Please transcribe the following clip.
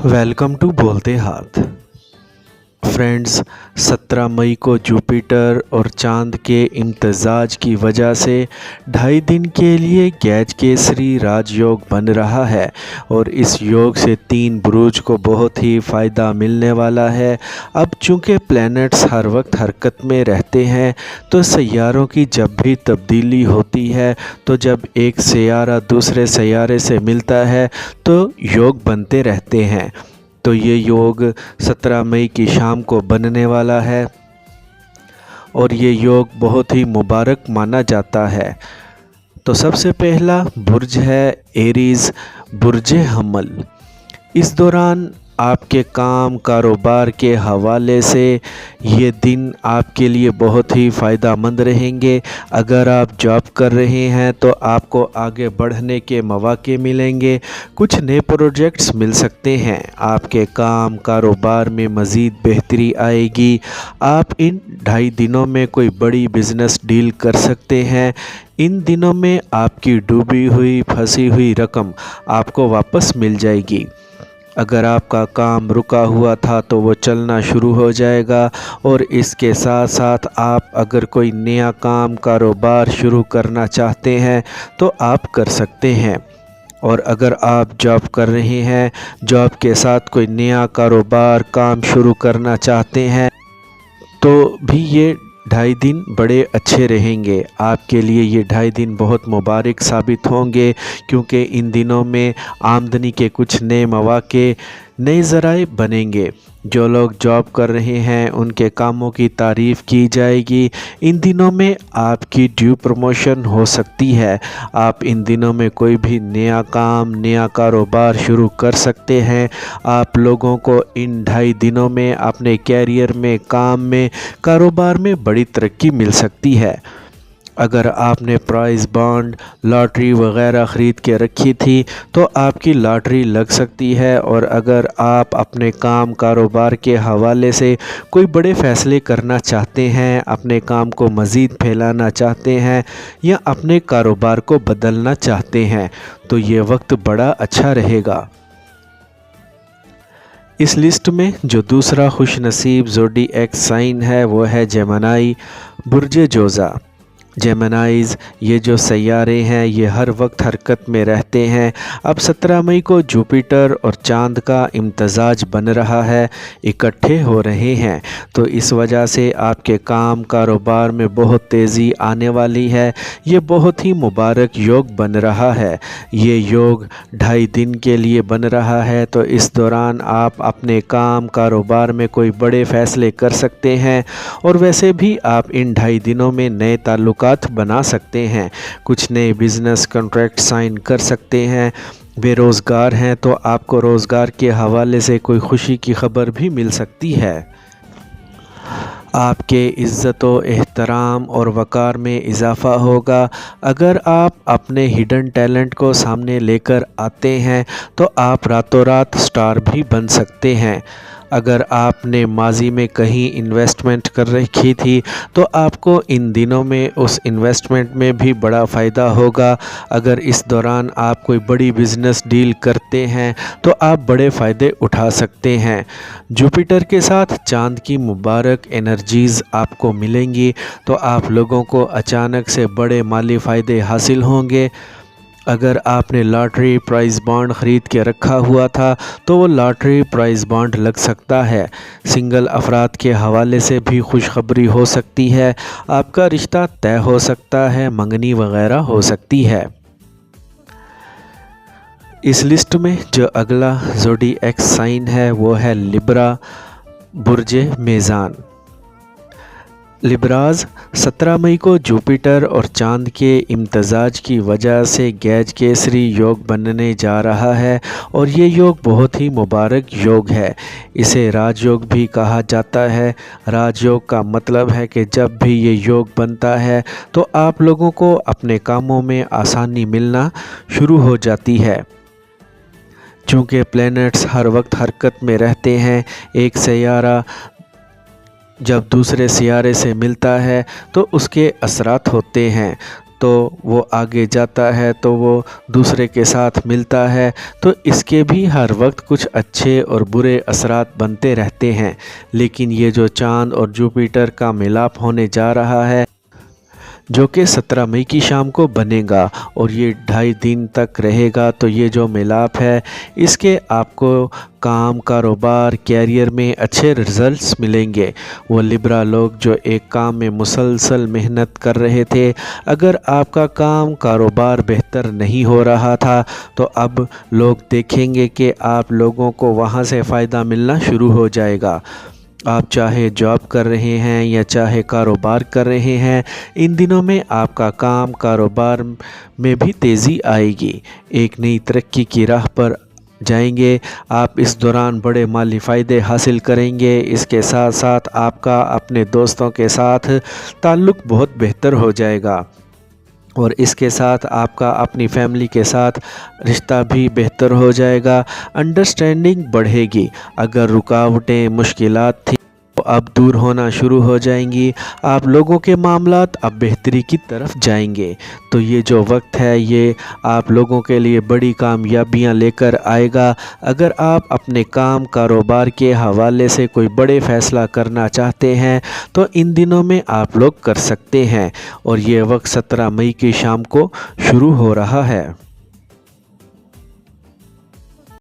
Welcome to बोलते हाथ। Friends, 17 मई को जुपिटर और चांद के इम्तजाज की वजह से 2.5 दिन के लिए गैज केसरी राजयोग बन रहा है और इस योग से 3 बुरूज को बहुत ही फ़ायदा मिलने वाला है। अब चूँकि प्लैनेट्स हर वक्त हरकत में रहते हैं तो सैयारों की जब भी तब्दीली होती है तो जब एक सैयारा दूसरे सैयारे से मिलता है तो योग बनते रहते हैं। तो ये योग 17 मई की शाम को बनने वाला है और ये योग बहुत ही मुबारक माना जाता है। तो सबसे पहला बुर्ज है एरीज़, बुर्ज हमल। इस दौरान आपके काम कारोबार के हवाले से ये दिन आपके लिए बहुत ही फ़ायदा मंद रहेंगे। अगर आप जॉब कर रहे हैं तो आपको आगे बढ़ने के मौके मिलेंगे, कुछ नए प्रोजेक्ट्स मिल सकते हैं, आपके काम कारोबार में मज़ीद बेहतरी आएगी। आप इन 2.5 दिनों में कोई बड़ी बिज़नेस डील कर सकते हैं। इन दिनों में आपकी डूबी हुई फंसी हुई रकम आपको वापस मिल जाएगी। अगर आपका काम रुका हुआ था तो वो चलना शुरू हो जाएगा और इसके साथ साथ आप अगर कोई नया काम कारोबार शुरू करना चाहते हैं तो आप कर सकते हैं। और अगर आप जॉब कर रहे हैं, जॉब के साथ कोई नया कारोबार काम शुरू करना चाहते हैं तो भी ये 2.5 दिन बड़े अच्छे रहेंगे। आपके लिए ये 2.5 दिन बहुत मुबारक साबित होंगे क्योंकि इन दिनों में आमदनी के कुछ नए मौके, नए ज़राए बनेंगे। जो लोग जॉब कर रहे हैं उनके कामों की तारीफ़ की जाएगी। इन दिनों में आपकी ड्यू प्रमोशन हो सकती है। आप इन दिनों में कोई भी नया काम, नया कारोबार शुरू कर सकते हैं। आप लोगों को इन 2.5 दिनों में अपने कैरियर में, काम में, कारोबार में बड़ी तरक्की मिल सकती है। अगर आपने प्राइज़ बॉन्ड, लॉटरी वग़ैरह ख़रीद के रखी थी तो आपकी लॉटरी लग सकती है। और अगर आप अपने काम कारोबार के हवाले से कोई बड़े फ़ैसले करना चाहते हैं, अपने काम को मज़ीद फैलाना चाहते हैं या अपने कारोबार को बदलना चाहते हैं तो ये वक्त बड़ा अच्छा रहेगा। इस लिस्ट में जो दूसरा खुश नसीब ज़ोडिएक साइन है वो है जेमिनी, बुर्ज जोज़ा। जेमिनीज़ ये जो सैयारे हैं ये हर वक्त हरकत में रहते हैं। अब 17 मई को जुपिटर और चांद का इम्तजाज बन रहा है, इकट्ठे हो रहे हैं, तो इस वजह से आपके काम कारोबार में बहुत तेज़ी आने वाली है। ये बहुत ही मुबारक योग बन रहा है। ये योग 2.5 दिन के लिए बन रहा है तो इस दौरान आप अपने काम कारोबार में कोई बड़े फ़ैसले कर सकते हैं। और वैसे भी आप इन 2.5 दिनों में नए ताल्लुकात बना सकते हैं, कुछ नए बिज़नेस कॉन्ट्रैक्ट साइन कर सकते हैं। बेरोज़गार हैं तो आपको रोज़गार के हवाले से कोई खुशी की खबर भी मिल सकती है। आपके इज़्ज़त व एहतराम और वक़ार में इजाफ़ा होगा। अगर आप अपने हिडन टैलेंट को सामने लेकर आते हैं तो आप रातों रात स्टार भी बन सकते हैं। अगर आपने माजी में कहीं इन्वेस्टमेंट कर रखी थी तो आपको इन दिनों में उस इन्वेस्टमेंट में भी बड़ा फ़ायदा होगा। अगर इस दौरान आप कोई बड़ी बिज़नेस डील करते हैं तो आप बड़े फ़ायदे उठा सकते हैं। जुपिटर के साथ चांद की मुबारक एनर्जीज़ आपको मिलेंगी तो आप लोगों को अचानक से बड़े माली फ़ायदे हासिल होंगे। अगर आपने लॉटरी प्राइज़ बॉन्ड ख़रीद के रखा हुआ था तो वो लॉटरी प्राइज़ बॉन्ड लग सकता है। सिंगल अफराद के हवाले से भी खुशखबरी हो सकती है, आपका रिश्ता तय हो सकता है, मंगनी वग़ैरह हो सकती है। इस लिस्ट में जो अगला ज़ोडिएक साइन है वो है लिब्रा, बुर्ज मीज़ान। लिब्राज 17 मई को जुपिटर और चांद के इम्तजाज की वजह से गैज केसरी योग बनने जा रहा है और ये योग बहुत ही मुबारक योग है। इसे राजयोग भी कहा जाता है। राजयोग का मतलब है कि जब भी ये योग बनता है तो आप लोगों को अपने कामों में आसानी मिलना शुरू हो जाती है। चूँकि प्लैनेट्स हर वक्त हरकत में रहते हैं, एक सैयारा जब दूसरे सियारे से मिलता है तो उसके असरात होते हैं। تو وہ آگے جاتا ہے تو وہ دوسرے کے ساتھ ملتا ہے، تو اس کے بھی ہر وقت کچھ اچھے اور برے اثرات بنتے رہتے ہیں۔ لیکن یہ جو چاند اور جوپیٹر کا ملاپ ہونے جا رہا ہے جو کہ 17 مئی کی شام کو بنے گا اور یہ 2.5 دن تک رہے گا، تو یہ جو ملاپ ہے اس کے آپ کو کام، کاروبار، کیریئر میں اچھے رزلٹس ملیں گے۔ وہ لبرا لوگ جو ایک کام میں مسلسل محنت کر رہے تھے، اگر آپ کا کام، کاروبار بہتر نہیں ہو رہا تھا تو اب لوگ دیکھیں گے کہ آپ لوگوں کو وہاں سے فائدہ ملنا شروع ہو جائے گا۔ آپ چاہے جاب کر رہے ہیں یا چاہے کاروبار کر رہے ہیں، ان دنوں میں آپ کا کام، کاروبار میں بھی تیزی آئے گی، ایک نئی ترقی کی راہ پر جائیں گے۔ آپ اس دوران بڑے مالی فائدے حاصل کریں گے۔ اس کے ساتھ ساتھ آپ کا اپنے دوستوں کے ساتھ تعلق بہت بہتر ہو جائے گا، اور اس کے ساتھ آپ کا اپنی فیملی کے ساتھ رشتہ بھی بہتر ہو جائے گا، انڈرسٹینڈنگ بڑھے گی۔ اگر رکاوٹیں، مشکلات تھیں تو اب دور ہونا شروع ہو جائیں گی، آپ لوگوں کے معاملات اب بہتری کی طرف جائیں گے۔ تو یہ جو وقت ہے یہ آپ لوگوں کے لیے بڑی کامیابیاں لے کر آئے گا۔ اگر آپ اپنے کام، کاروبار کے حوالے سے کوئی بڑے فیصلہ کرنا چاہتے ہیں تو ان دنوں میں آپ لوگ کر سکتے ہیں، اور یہ وقت 17 مئی کی شام کو شروع ہو رہا ہے۔